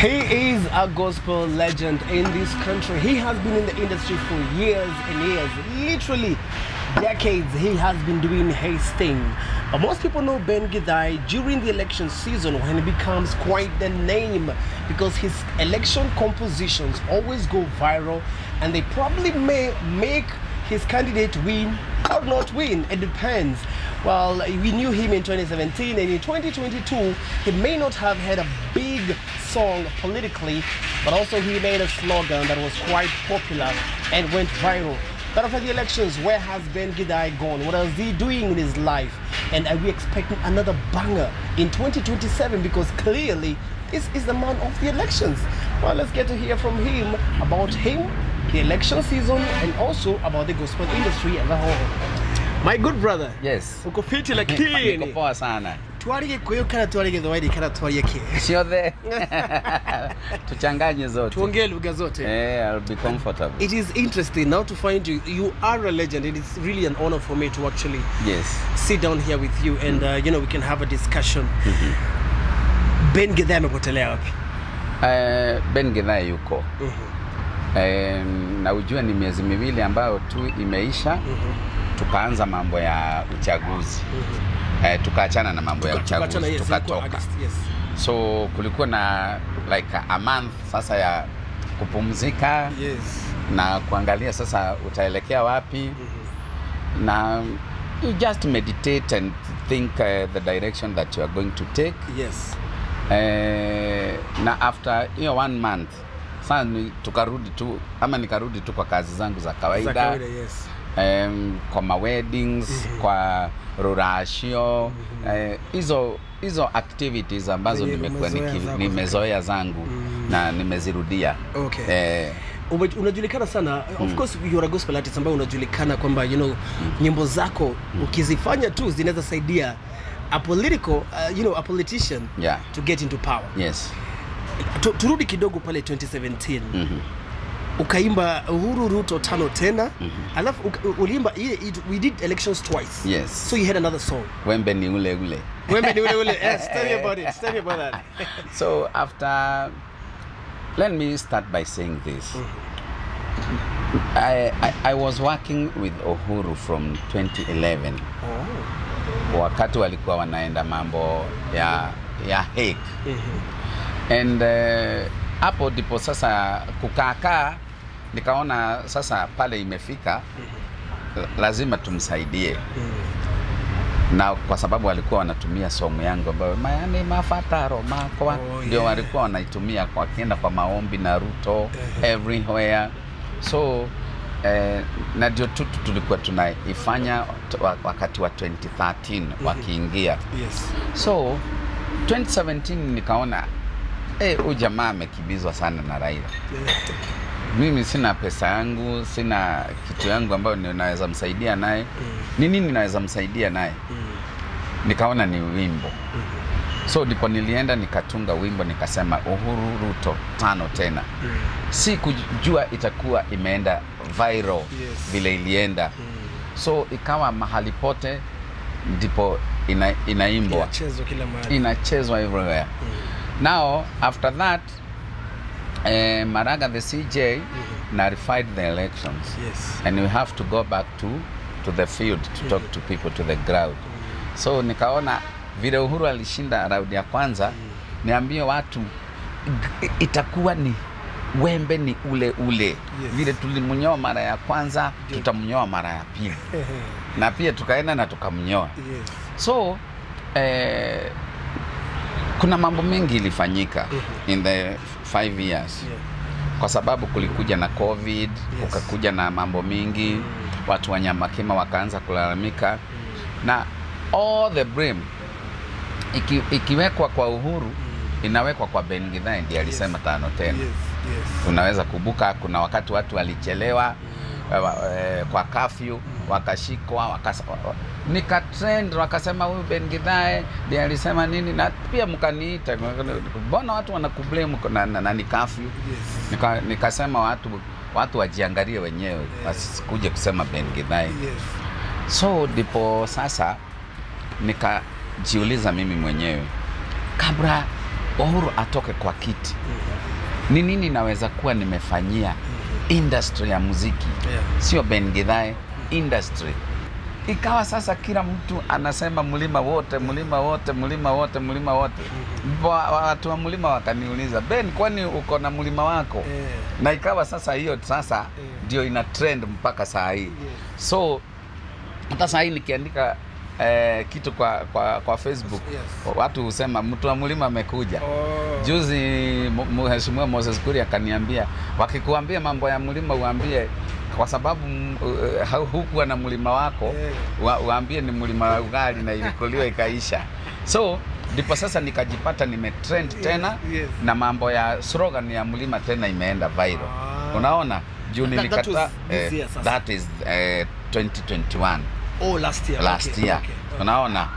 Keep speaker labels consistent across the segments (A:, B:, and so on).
A: He is a gospel legend in this country. He has been in the industry for years and years, literally decades. He has been doing his thing. But most people know Ben Githae during the election season when he becomes quite the name, because his election compositions always go viral, and they probably may make his candidate win or not win. It depends. Well, we knew him in 2017, and in 2022 he may not have had a big song politically, but also he made a slogan that was quite popular and went viral. But after the elections, where has Ben Githae gone? What is he doing in his life? And are we expecting another banger in 2027? Because clearly this is the man of the elections. Well, let's get to hear from him about him, the election season, and also about the gospel industry as a whole. My good brother.
B: Yes.
A: Uko fiti lakini.
B: Niko poa sana.
A: Tuarige kuyo kana tuarige zaidi kana tuarige ki.
B: Sio the. Tuchanganye zote.
A: Tuongee lugha zote.
B: I'll be comfortable.
A: It is interesting now to find you. You are a legend. It is really an honor for me to actually sit down here with you and you know, we can have a discussion. Ben Githae amepotelea wapi?
B: Ben Githae yuko. Na ujue ni miezi miwili ambayo tu imeisha. Tukaanza mambo ya uchaguzi. Tukaachana na mambo ya uchaguzi, tukatoka. So kulikuwa na like a month sasa ya kupumzika na kuangalia sasa utaelekea wapi. Na you just meditate and think the direction that you are going to take. Na after 1 month sasa tukarudi tu, ama nikarudi tu kwa kazi zangu za kawaida. Kwa ma weddings, kwa rurashio, hizo activities ambazo nimekuwa nimezoea zangu na nimezirudia.
A: Unajulikana sana, of course you are a gospel artist ambaye unajulikana kwamba you know nyimbo zako ukizifanya tu zinaweza saidia a political you know, a politician to get into power. Turudi kidogo pale 2017. Ukaimba Uhuru Ruto tano tena. Alafu ulimba we did elections twice. So you had another song.
B: Wembe ni ule ule.
A: Wembe ni ule ule. Yes, tell me about it. Tell me about that.
B: So after, let me start by saying this. I was working with Uhuru from 2011. Wakati walikuwa wanaenda mambo ya Hague. And hapo ndipo sasa kukaa nikaona sasa pale imefika, lazima tumsaidie. Na kwa sababu walikuwa wanatumia somo yangu ambayo mayani mafataro makwa ndio walikuwa wanaitumia kwa kienda kwa maombi na Ruto everywhere. So na ndio tulikuwa tunaifanya wakati wa 2013 wakiingia. So 2017 nikaona jamaa amekibizwa sana na Raila. Mimi sina pesa yangu, sina kitu yangu ambayo ninaweza msaidia naye. Nini ninaweza msaidia naye? Nikaona ni wimbo. So ndipo nilienda nikatunga wimbo, nikasema Uhuru Ruto tano tena. Si kujua itakuwa imeenda viral vile ilienda. So ikawa mahali pote ndipo inaimbwa. Inachezwa everywhere. Now, after that, Maraga the CJ nullified the elections. And we have to go back to the field to talk to people, to the ground. So nikaona vile Uhuru alishinda raundi ya kwanza, niambie watu itakuwa ni wembe ni ule ule. Vile tulimnyoa mara ya kwanza, tutamnyoa mara ya pili. Na pia tukaenda na tukamnyoa. So kuna mambo mengi ilifanyika in the 5 years. Kwa sababu kulikuja na COVID, ukakuja na mambo mingi, watu wa Nyamakima wakaanza kulalamika. Na all the blame ikiwekwa kwa Uhuru, inawekwa kwa Ben Githae, ndiye alisema tano tena. Unaweza kubuka kuna wakati watu walichelewa kwa curfew, wakashikwa, nikatrend, wakasema huyu Ben Githae ndiye alisema nini, na pia mkaniita, mbona watu wanakublame na ni curfew? Nikasema watu wajiangalie wenyewe, wasikuje kusema Ben Githae. So ndipo sasa nikajiuliza mimi mwenyewe, kabla Uhuru atoke kwa kiti, ni nini naweza kuwa nimefanyia industry ya muziki? Sio Ben Githae, industry. Ikawa sasa kila mtu anasema mlima wote, mlima wote, mlima wote, mlima wote. Watu wa mlima wakaniuliza, Ben, kwani uko na mlima wako? Na ikawa sasa hiyo sasa ndio ina trend mpaka saa hii. So hata saa hii nikiandika kitu kwa Facebook, watu husema mtu wa mlima amekuja. Juzi Mheshimiwa Moses Kuria akaniambia, wakikuambia mambo ya mlima uambie kwa sababu hukuwa na mlima wako, uambie ni mlima wa ugali na ilikuliwa ikaisha. So ndipo sasa nikajipata nimetrend tena na mambo ya slogan ya mlima tena imeenda viral. Unaona? Juu nilikata that is 2021.
A: Oh, last year.
B: Last year. Okay. Unaona?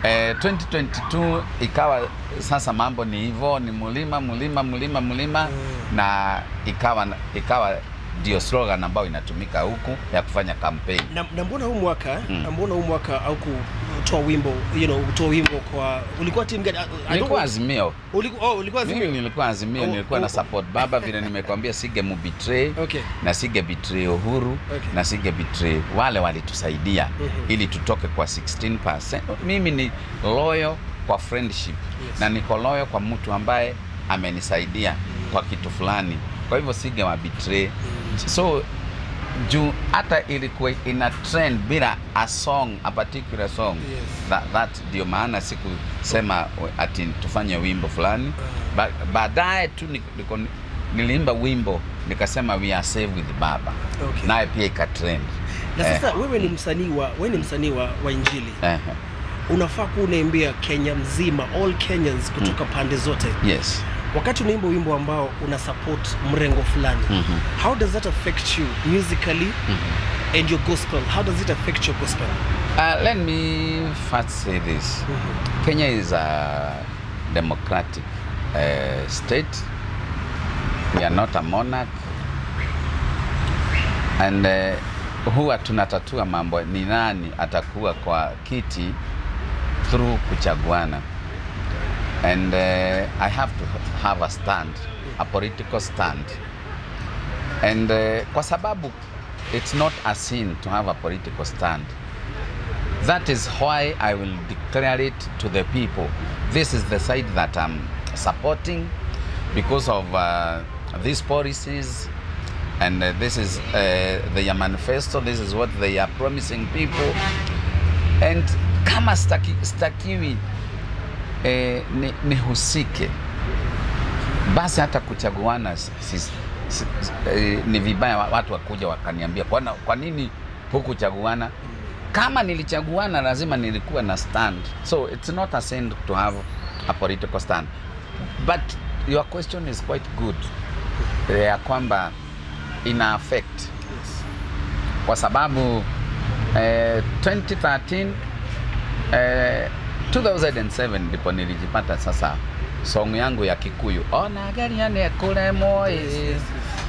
B: 2022 ikawa sasa mambo ni hivyo, ni mlima na ikawa ndio slogan ambayo inatumika huku ya kufanya campaign.
A: Na mbona huu mwaka au kutoa wimbo, utoa wimbo kwa ulikuwa team gani?
B: Nilikuwa Azimio.
A: Ulikuwa Azimio?
B: Mimi nilikuwa Azimio, nilikuwa na support baba vile nimekwambia, sige betray na sige betray Uhuru na sige betray wale walitusaidia ili tutoke kwa 16%. Mimi ni loyal kwa friendship na niko loyal kwa mtu ambaye amenisaidia kwa kitu fulani. Kwa hivyo sige wa betray. So juu hata ilikuwa ina trend bila a particular song. That ndio maana sikusema ati tufanye wimbo fulani. Baadaye tu niliimba wimbo nikasema we are safe with baba. Naye pia ikatrend.
A: Na sasa wewe ni msanii wa injili. Unafaa kuimbia Kenya mzima, all Kenyans kutoka pande zote.
B: Yes.
A: Wakati unaimba wimbo ambao una support mrengo fulani, how does that affect you musically and your gospel? How does it affect your gospel?
B: Let me first say this. Kenya is a democratic state. We are not a monarch. And huwa tunatatua mambo ni nani atakuwa kwa kiti through kuchaguana. And I have to have a stand, a political stand. And kwa sababu it's not a sin to have a political stand. That is why I will declare it to the people. This is the side that I'm supporting because of these policies. And this is their manifesto. This is what they are promising people. And kama stakiwi nihusike, basi hata kuchaguana ni vibaya. Watu wakuja wakaniambia kwa nini hukuchaguana? Kama nilichaguana lazima nilikuwa na stand. So it's not a sin to have a political stand. But your question is quite good. Ya kwamba ina affect. Kwa sababu 2013 2007 ndipo nilijipata sasa song yangu ya Kikuyu ona gari yane kule moi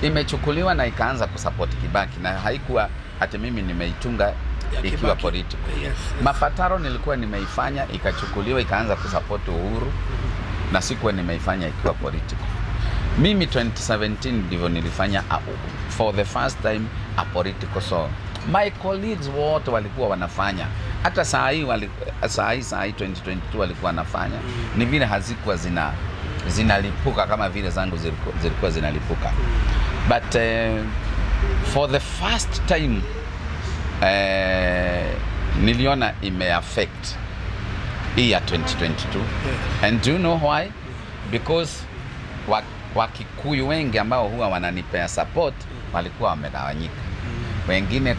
B: imechukuliwa na ikaanza kusupport Kibaki, na haikuwa ati mimi nimeitunga ikiwa political. Mafataro nilikuwa nimeifanya ikachukuliwa ikaanza kusupport Uhuru, na sikuwa nimeifanya ikiwa political. Mimi 2017 ndivyo nilifanya for the first time a political song. My colleagues wote walikuwa wanafanya. Hata saa hii 2022 walikuwa wanafanya. Ni vile hazikuwa zinalipuka kama vile zangu zilikuwa zinalipuka. But for the first time niliona ime-affect hii ya 2022. And do you know why? Because Wakikuyu wengi ambao huwa wananipea support walikuwa wamegawanyika. Wengine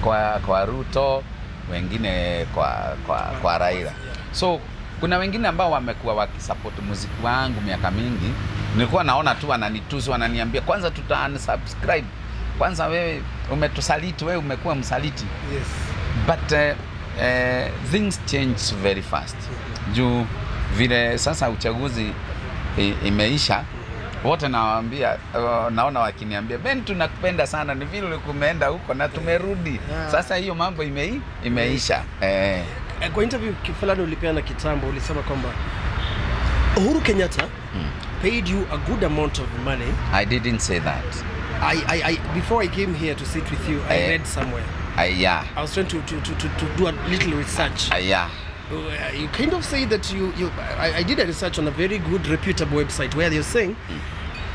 B: kwa Ruto, wengine kwa Raila. So kuna wengine ambao wamekuwa wakisupport muziki wangu miaka mingi. Nilikuwa naona tu wananitusi, wananiambia kwanza unsubscribe. Kwanza wewe umetusaliti, wewe umekuwa msaliti. But things change very fast. Juu vile sasa uchaguzi imeisha, wote nawaambia, naona wakiniambia Ben, tunakupenda sana, ni vile ulikumeenda huko na tumerudi. Sasa hiyo mambo imeisha.
A: Kwa interview fulani ulipeana kitambo, ulisema kwamba Uhuru Kenyatta paid you a good amount of money.
B: I didn't say that.
A: Before I came here to sit with you, I read somewhere.
B: Yeah.
A: I was trying to do a little research.
B: Yeah.
A: You kind of say that I did a research on a very good, reputable website where they're saying,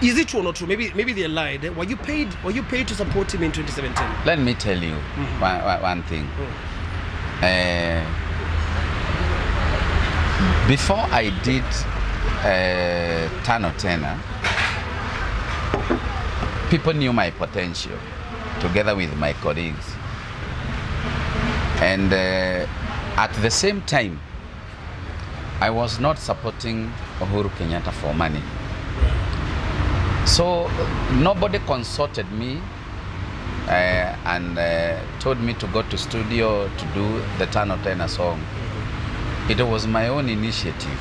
A: is it true or not true? Maybe they lied. Were you paid to support him in 2017?
B: Let me tell you one thing. Before I did Tano Tena, people knew my potential, together with my colleagues. And at the same time, I was not supporting Uhuru Kenyatta for money. So nobody consulted me and told me to go to studio to do the Tano Tena song. It was my own initiative.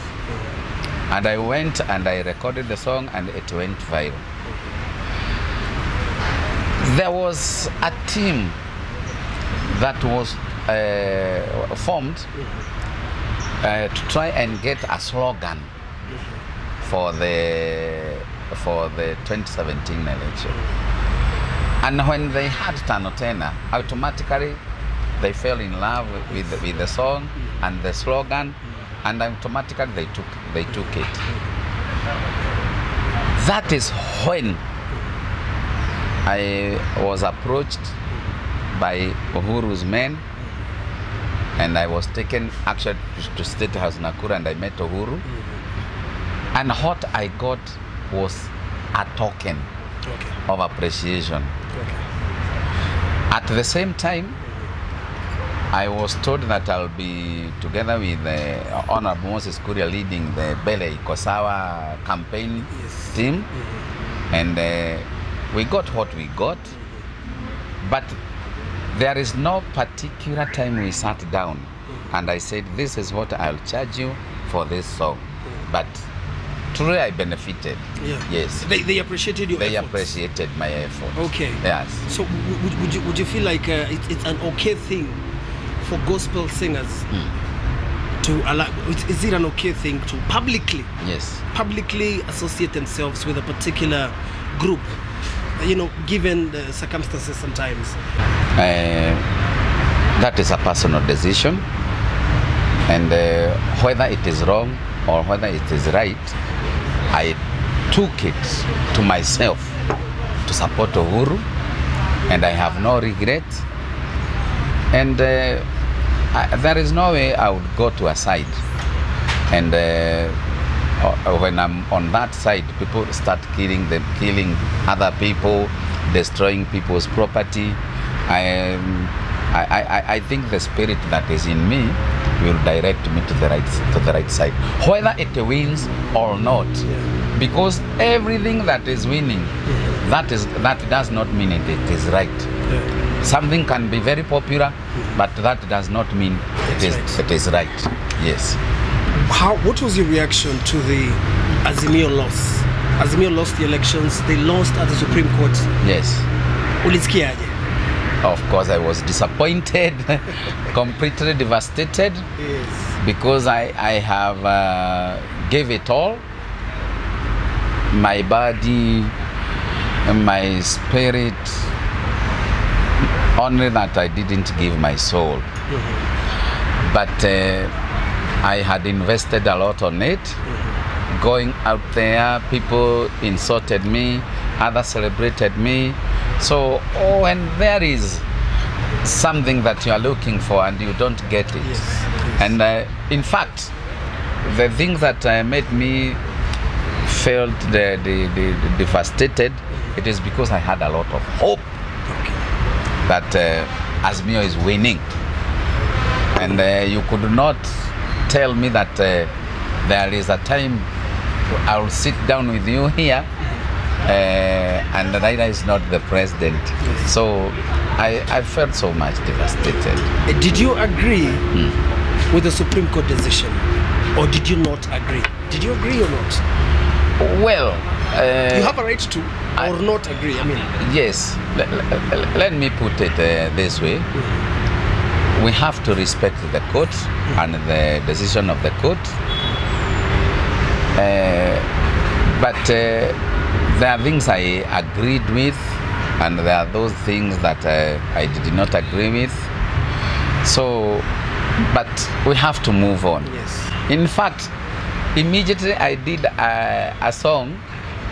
B: And I went and I recorded the song and it went viral. There was a team that was formed to try and get a slogan for the 2017 election. And when they had Tano Tena, automatically they fell in love with the song and the slogan, and automatically they took it. That is when I was approached by Uhuru's men, and I was taken actually to State House Nakuru, and I met Uhuru. And what I got was a token of appreciation. At the same time, I was told that I'll be together with Honorable Moses Kuria leading the Bele Kosawa campaign team, and we got what we got. But there is no particular time we sat down and I said, this is what I'll charge you for this song. But truly I benefited. Yeah. Yes.
A: They appreciated your efforts.
B: They appreciated my effort.
A: Okay.
B: Yes.
A: So would you feel like it's an okay thing for gospel singers to allow, is it an okay thing to publicly associate themselves with a particular group, given the circumstances sometimes?
B: That is a personal decision, and whether it is wrong or whether it is right, I took it to myself to support Uhuru, and I have no regret. And there is no way I would go to a side. And when I'm on that side, people start killing other people, destroying people's property. I think the spirit that is in me will direct me to the right side, whether it wins or not. Because everything that is winning, that does not mean it is right. Something can be very popular, but that does not mean it is right. Yes.
A: What was your reaction to the Azimio loss? Azimio lost the elections. They lost at the Supreme Court.
B: Yes.
A: Ulisikiaje?
B: Of course, I was disappointed, completely devastated.
A: Yes.
B: Because I have gave it all, my body, my spirit. Only that I didn't give my soul. But I had invested a lot on it. Going out there, people insulted me, others celebrated me. So when there is something that you are looking for and you don't get it, and in fact, the thing that made me felt devastated, it is because I had a lot of hope that Azimio is winning. And you could not tell me that there is a time I will sit down with you here and Raila is not the president. So I felt so much devastated.
A: Did you agree with the Supreme Court decision, or did you not agree? Did you agree or not?
B: Well,
A: you have a right to or not agree. I mean,
B: yes. Let me put it this way. We have to respect the court and the decision of the court. But there are things I agreed with, and there are those things that I did not agree with. So, but we have to move on.
A: Yes.
B: In fact, immediately I did a song,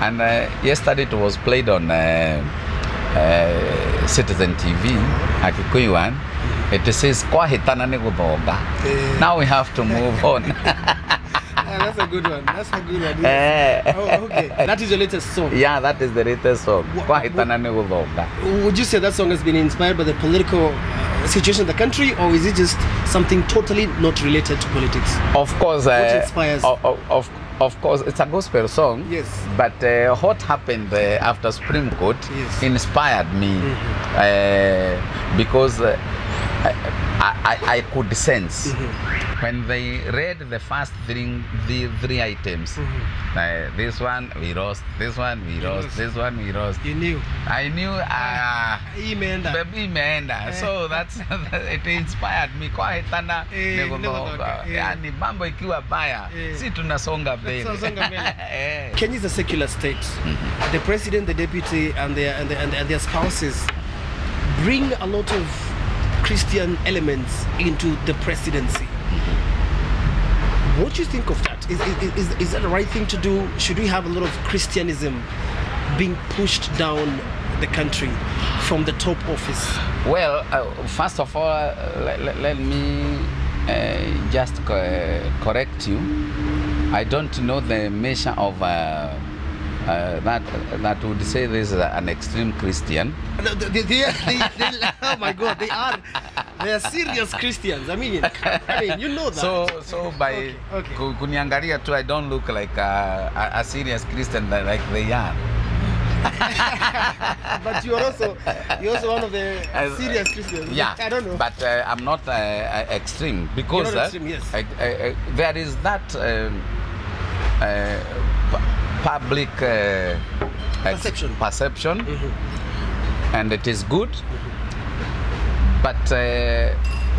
B: and yesterday it was played on Citizen TV, a Kikuyu one. It says, "Kwa hitana ni guthoga." Now we have to move on.
A: That's a good one. That's a good one. Yes. Oh, okay. That is your latest song.
B: Yeah, that is the latest song. Kwa hitana ni guthoga.
A: Would you say that song has been inspired by the political situation in the country, or is it just something totally not related to politics?
B: Of course,
A: what inspires?
B: Of course, it's a gospel song.
A: Yes.
B: But what happened after Supreme Court inspired me because I could sense when they read the first three items. This one we lost, this one we lost, this one we lost.
A: You knew.
B: I knew.
A: Baby
B: imeenda. So that's it inspired me. Kwa hitana negodoga. Yani mambo ikiwa baya, si tunasonga mbele.
A: Kenya is a secular state. The president, the deputy, and their spouses bring a lot of Christian elements into the presidency. What do you think of that? Is that the right thing to do? Should we have a lot of Christianism being pushed down the country from the top office?
B: Well, first of all, let me just correct you. I don't know the measure of that would say this is an extreme Christian. Oh my God, they are serious Christians. I mean, you know that. So by kuniangalia too, I don't look like a serious Christian like they are.
A: But you're also one of the serious Christians.
B: Yeah,
A: I don't know.
B: But I'm not extreme because
A: you're not extreme, yes.
B: There is that public perception, and it is good, but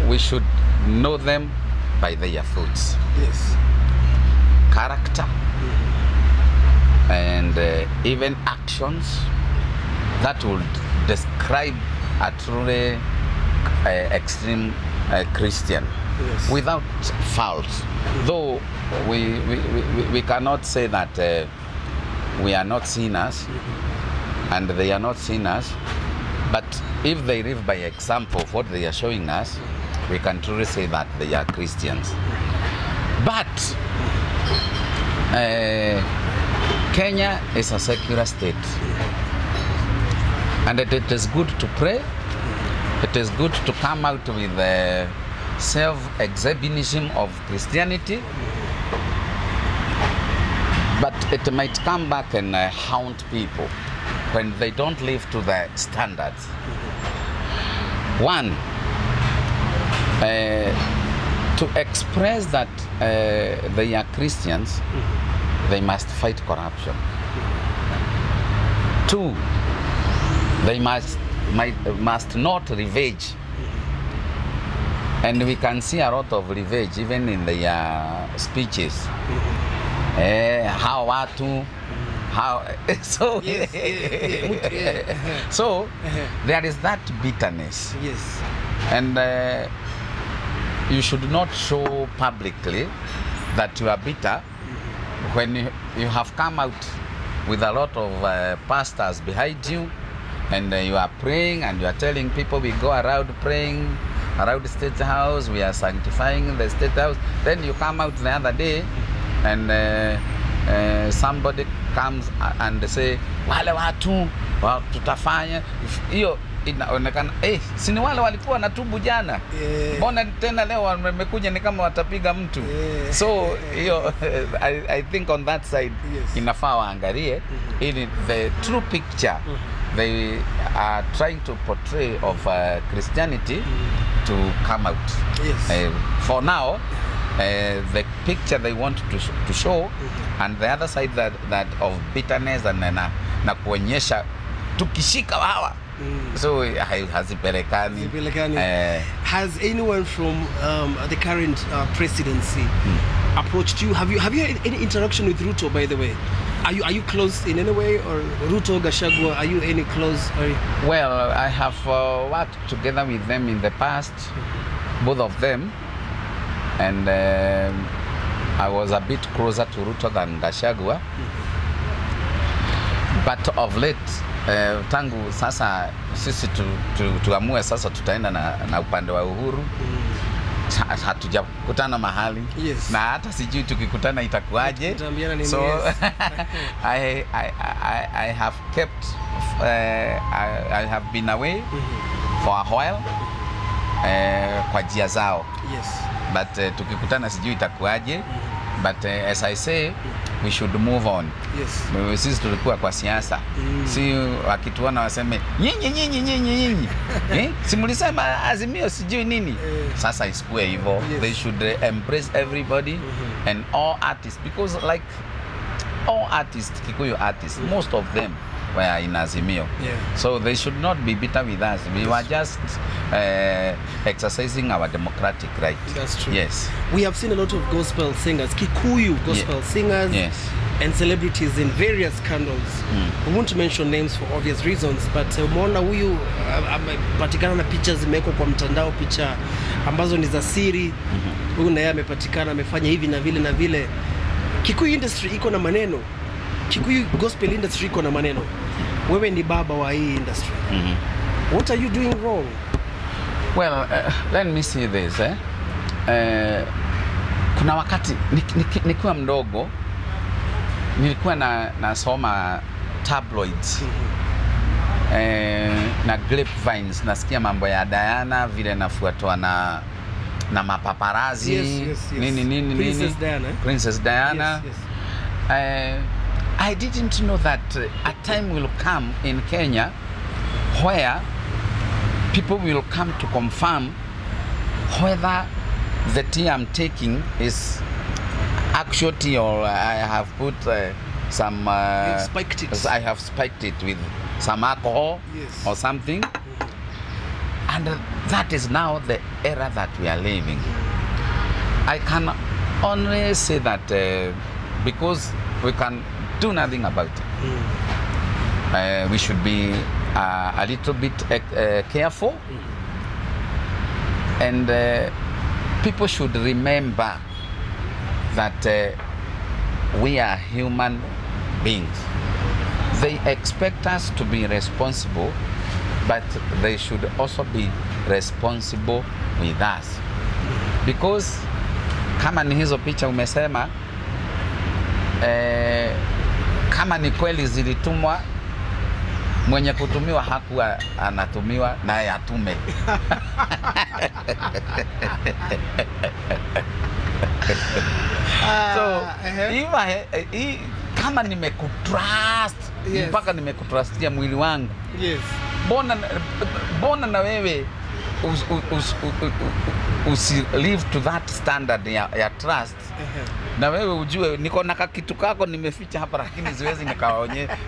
B: we should know them by their fruits.
A: Yes.
B: Character and even actions that would describe a truly extreme Christian.
A: Yes.
B: Without fault. Though we cannot say that we are not sinners and they are not sinners, but if they live by example of what they are showing us, we can truly say that they are Christians. But Kenya is a secular state, and it is good to pray. It is good to come out with the self-exhibitionism of Christianity, but it might come back and haunt people when they don't live to the standards. One, to express that they are Christians, they must fight corruption. Two, they must not revenge. And we can see a lot of revenge even in their speeches. How watu, how so so there is that bitterness.
A: Yes.
B: And you should not show publicly that you are bitter when you have come out with a lot of pastors behind you, and you are praying and you are telling people we go around praying around the State House, we are sanctifying the State House. Then you come out the other day and somebody comes and say wale watu tutafanya hiyo, inaonekana si ni wale walikuwa natubu jana, mbona tena leo wamekuja ni kama watapiga mtu. So hiyo I think on that side inafaa waangalie in the true picture they are trying to portray of Christianity to come out.
A: Yes.
B: For now, the picture they want to show, and the other side that of bitterness and na kuonyesha tukishika hawa So hazipelekani.
A: Has anyone from the current presidency approached you? Have you had any interaction with Ruto, by the way? Are you close in any way, or Ruto, Gachagua, are you any close?
B: Well, I have worked together with them in the past, both of them, and I was a bit closer to Ruto than Gachagua. But of late, tangu sasa sisi tuamue sasa tutaenda na upande wa Uhuru, hatujakutana mahali, na hata sijui tukikutana itakuaje. So I have kept I have been away for a while kwa njia zao. But tukikutana sijui itakuaje. But as I say, we should move on. Sisi tulikuwa kwa siasa. Si wakituona waseme nyinyi. Si mlisema Azimio sijui nini. Sasa isikue hivyo. They should embrace everybody and all artists, because like all artists, Kikuyu artists, most of them were in Azimio. So they should not be bitter with us. We were just exercising our democratic right.
A: That's true.
B: Yes.
A: We have seen a lot of gospel singers, Kikuyu gospel singers, and celebrities in various scandals. We won't mention names for obvious reasons, but umeona huyu amepatikana na picha zimewekwa kwa mtandao, picha ambazo ni za siri. Huyu naye amepatikana amefanya hivi na vile na vile. Kikuyu industry iko na maneno. Kikuyu gospel industry iko na maneno. Wewe ni baba wa hii industry. What are you doing wrong?
B: Well, let me see this. Kuna wakati nikiwa mdogo nilikuwa nasoma tabloids na grapevines, nasikia mambo ya Diana vile nafuatwa na mapaparazi nini Princess Diana. I didn't know that a time will come in Kenya where people will come to confirm whether the tea I'm taking is actual tea, or I have put some
A: spiked it.
B: I have spiked it with some alcohol or something. And that is now the era that we are living. I can only say that because we can do nothing about it. We should be a little bit careful, and people should remember that we are human beings. They expect us to be responsible, but they should also be responsible with us, because kama ni hizo picha umesema, kama ni kweli zilitumwa, mwenye kutumiwa hakuwa anatumiwa naye atume. So kama nimekutrust mpaka nimekutrustia mwili wangu, bona na wewe live to that standard ya trust. Na wewe ujue niko na kitu kako nimeficha hapa, lakini siwezi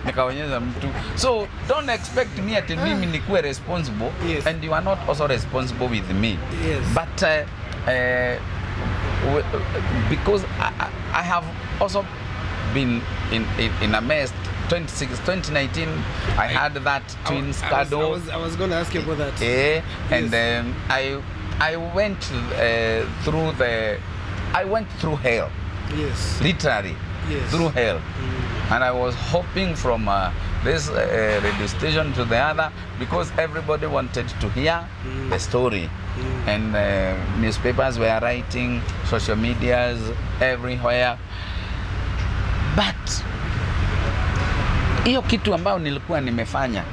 B: nikaonyesha mtu. So don't expect me ati mimi nikuwe responsible, and you are not also responsible with me. But because I have also been in a mess. 2019 I had that twin scandal.
A: I was going to ask you about that.
B: And I went through hell. Literally through hell. And I was hopping from this radio station to the other, because everybody wanted to hear the story. And newspapers were writing, social medias, everywhere. But hiyo kitu ambayo nilikuwa nimefanya,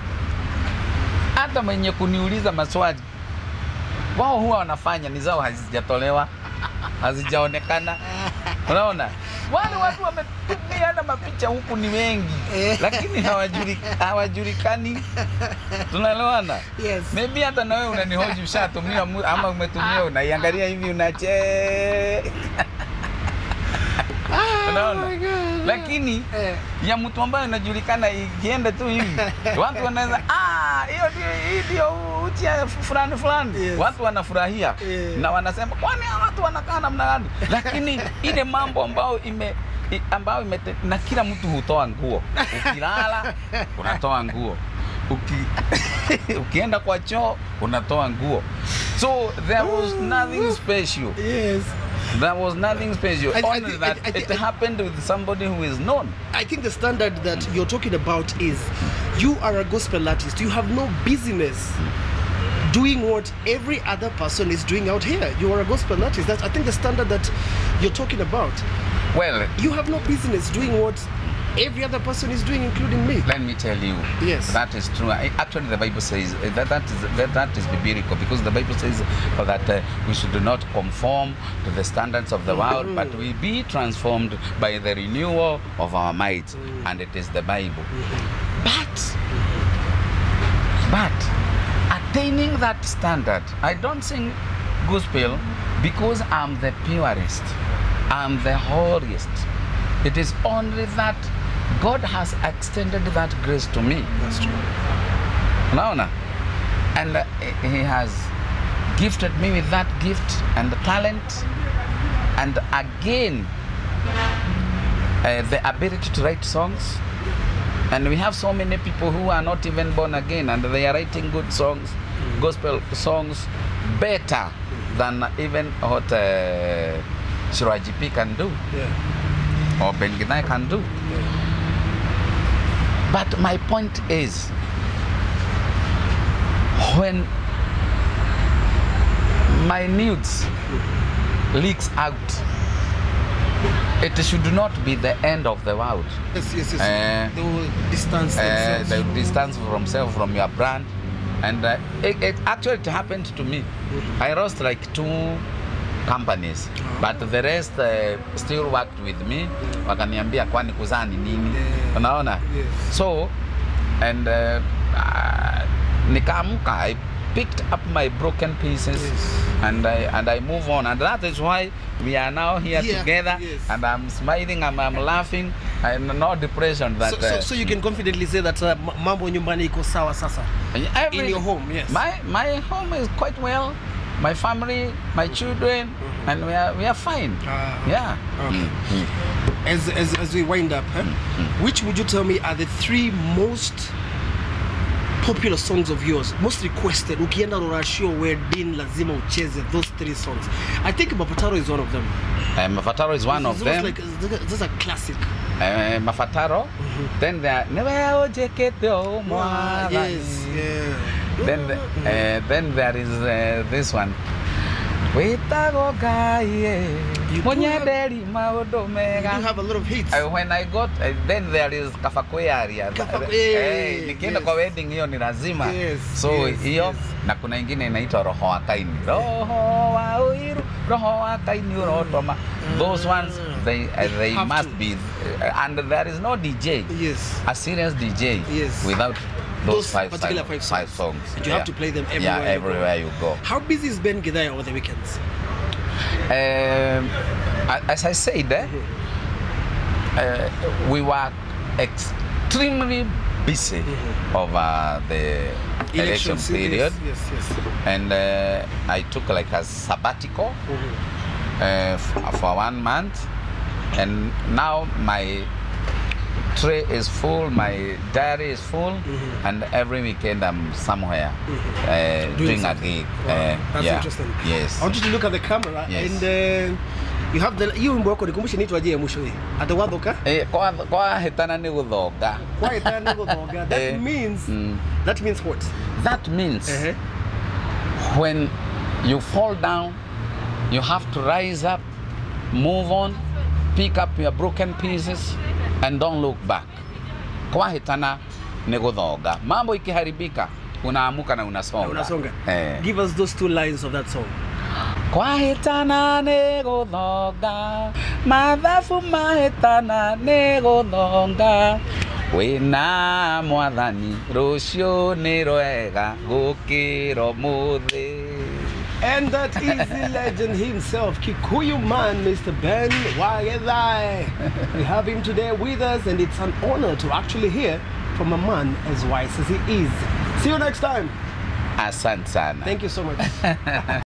B: hata mwenye kuniuliza maswali wao huwa wanafanya ni zao hazijatolewa, hazijaonekana. Unaona, wale watu wametumia na mapicha huku ni wengi, lakini hawajulikani. Tunaelewana? Maybe hata na wewe unanihoji ushatumia ama umetumia, unaiangalia hivi unache. Unaona? Lakini ya mtu ambaye anajulikana ikienda tu hivi, watu wanaweza hii ndio utia fulani fulani.
A: Yes.
B: Watu wanafurahia na wanasema kwani watu wanakaa namna gani? Lakini ile mambo ambayo na kila mtu hutoa nguo. Ukilala unatoa nguo. Ukienda kwa choo unatoa nguo. So there was nothing special.
A: Yes.
B: There was nothing special. Only that it happened with somebody who is known.
A: I think the standard that you're talking about is you are a gospel artist. You have no business doing what every other person is doing out here. You are a gospel artist. That's, I think, the standard that you're talking about.
B: Well,
A: you have no business doing what every other person is doing, including me.
B: Let me tell you,
A: yes,
B: that is true. Actually, the Bible says that is biblical, because the Bible says that we should not conform to the standards of the world, but we be transformed by the renewal of our minds, and it is the Bible. But attaining that standard, I don't sing gospel because I'm the purest, I'm the holiest. It is only that God has extended that grace to me.
A: That's true.
B: Naona? And He has gifted me with that gift and the talent, and again the ability to write songs. And we have so many people who are not even born again, and they are writing good songs, gospel songs, better than even what Shiraji P can do.
A: Yeah.
B: Or Ben Githae can do.
A: Yeah.
B: But my point is, when my nudes leaks out, it should not be the end of the world.
A: Yes. They will distance themselves.
B: They will distance from your brand. And it actually happened to me. I lost like 2 companies, but the rest still worked with me. Wakaniambia kwani kuzaa ni nini? Unaona? So, and nikaamka, I picked up my broken pieces, and I move on, and that is why we are now here together, and I'm smiling, I'm laughing, and no depression. That
A: so you can confidently say that mambo nyumbani iko sawa sasa. In your home, yes.
B: My home is quite well. My family, my children, and we are fine. Yeah.
A: Okay. As we wind up, which would you tell me are the 3 most popular songs of yours, most requested? Ukienda Rorashio where Dean lazima ucheze those 3 songs. I think Mafataro is one of them.
B: Mafataro is one of them.
A: Like, this is a classic.
B: Mafataro. Then there
A: yes, yeah.
B: Then there is this one. You do have
A: a lot of hits.
B: When I got, then there is Kafakwearia. Nikienda kwa wedding hiyo ni lazima. So hiyo na kuna ingine inaitwa Roho wa Kaini. Roho wa Uiru, Roho wa Kaini urotoma. Those ones they must be, and there is no DJ.
A: Yes.
B: A serious DJ.
A: Yes.
B: Without those
A: particular 5 songs. And you have to play them everywhere.
B: Yeah, everywhere you go.
A: How busy is Ben Githae over the weekends?
B: As I said, we were extremely busy over the election period.
A: Yes.
B: And I took like a sabbatical for 1 month, and now my tray is full, my diary is full, and every weekend I'm somewhere doing a gig.
A: That's interesting.
B: Yes.
A: I want you to look at the camera,
B: yes.
A: And you have the wimbo wako nikumbushe ni twaje mwisho hii. Atawadhoka?
B: Kwa hetana ni guthoga.
A: Kwa hetana ni guthoga. That means what?
B: That means when you fall down, you have to rise up, move on, pick up your broken pieces, and don't look back. Kwa hitana ni guthoga. Mambo ikiharibika, unaamuka na unasonga.
A: Give us those 2 lines of that song.
B: Kwa hitana ni guthoga, mathabu mahitana ni guthonga, wina mwathani rucio ni rwega gukira umuthi.
A: And that is the legend himself, Kikuyu man, Mr. Ben Githae. We have him today with us, and it's an honor to actually hear from a man as wise as he is. See you next time.
B: Asante sana.
A: Thank you so much.